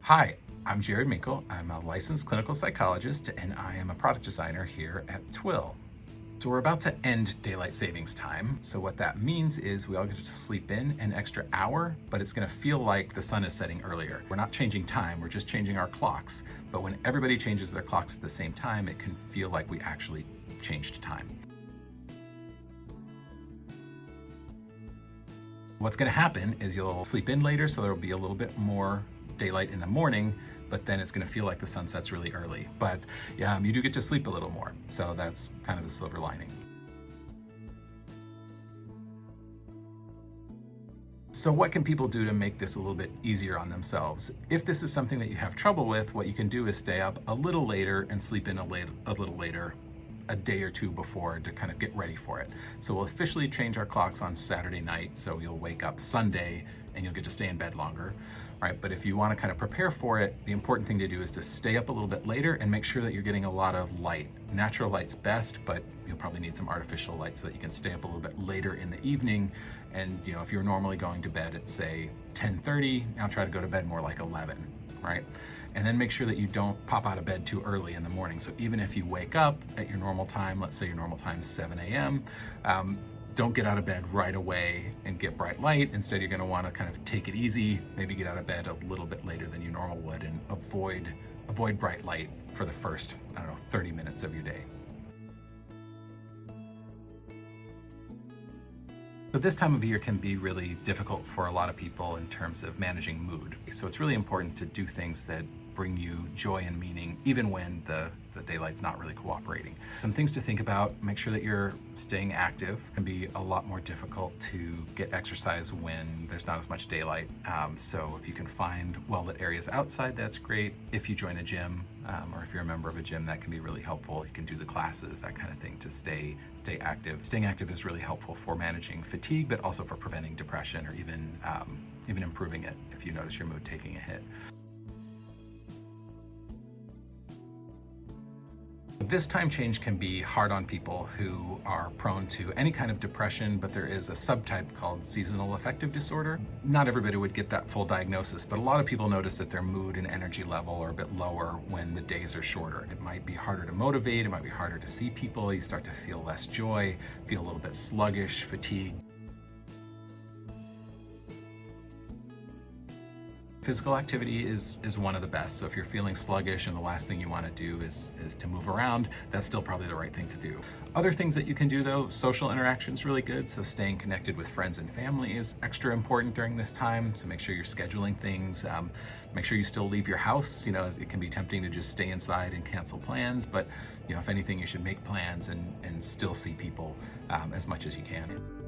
Hi, I'm Jared Minkel. I'm a licensed clinical psychologist and I am a product designer here at Twill. So we're about to end daylight savings time. So what that means is we all get to sleep in an extra hour, but it's gonna feel like the sun is setting earlier. We're not changing time, we're just changing our clocks. But when everybody changes their clocks at the same time, it can feel like we actually changed time. What's gonna happen is you'll sleep in later, so there'll be a little bit more daylight in the morning, but then it's going to feel like the sun sets really early. But you do get to sleep a little more, so that's kind of the silver lining. So what can people do to make this a little bit easier on themselves? If this is something that you have trouble with, what you can do is stay up a little later and sleep in a little later, a day or two before, to kind of get ready for it. So we'll officially change our clocks on Saturday night, so you'll wake up Sunday and you'll get to stay in bed longer. All right, but if you want to kind of prepare for it, the important thing to do is to stay up a little bit later and make sure that you're getting a lot of light. Natural light's best, but you'll probably need some artificial light so that you can stay up a little bit later in the evening. And if you're normally going to bed at say 10:30, now try to go to bed more like 11, right? And then make sure that you don't pop out of bed too early in the morning. So even if you wake up at your normal time, let's say your normal time is 7 a.m., don't get out of bed right away and get bright light. Instead, you're gonna wanna kind of take it easy, maybe get out of bed a little bit later than you normally would, and avoid bright light for the first, 30 minutes of your day. So this time of year can be really difficult for a lot of people in terms of managing mood. So it's really important to do things that bring you joy and meaning, even when the daylight's not really cooperating. Some things to think about: make sure that you're staying active. It can be a lot more difficult to get exercise when there's not as much daylight. So if you can find well-lit areas outside, that's great. If you join a gym, or if you're a member of a gym, that can be really helpful. You can do the classes, that kind of thing, to stay active. Staying active is really helpful for managing fatigue, but also for preventing depression, or even improving it if you notice your mood taking a hit. This time change can be hard on people who are prone to any kind of depression, but there is a subtype called seasonal affective disorder. Not everybody would get that full diagnosis, but a lot of people notice that their mood and energy level are a bit lower when the days are shorter. It might be harder to motivate, it might be harder to see people, you start to feel less joy, feel a little bit sluggish, fatigued. Physical activity is one of the best. So if you're feeling sluggish and the last thing you want to do is to move around, that's still probably the right thing to do. Other things that you can do though: social interaction is really good. So staying connected with friends and family is extra important during this time. So make sure you're scheduling things. Make sure you still leave your house. It can be tempting to just stay inside and cancel plans, but if anything, you should make plans and still see people as much as you can.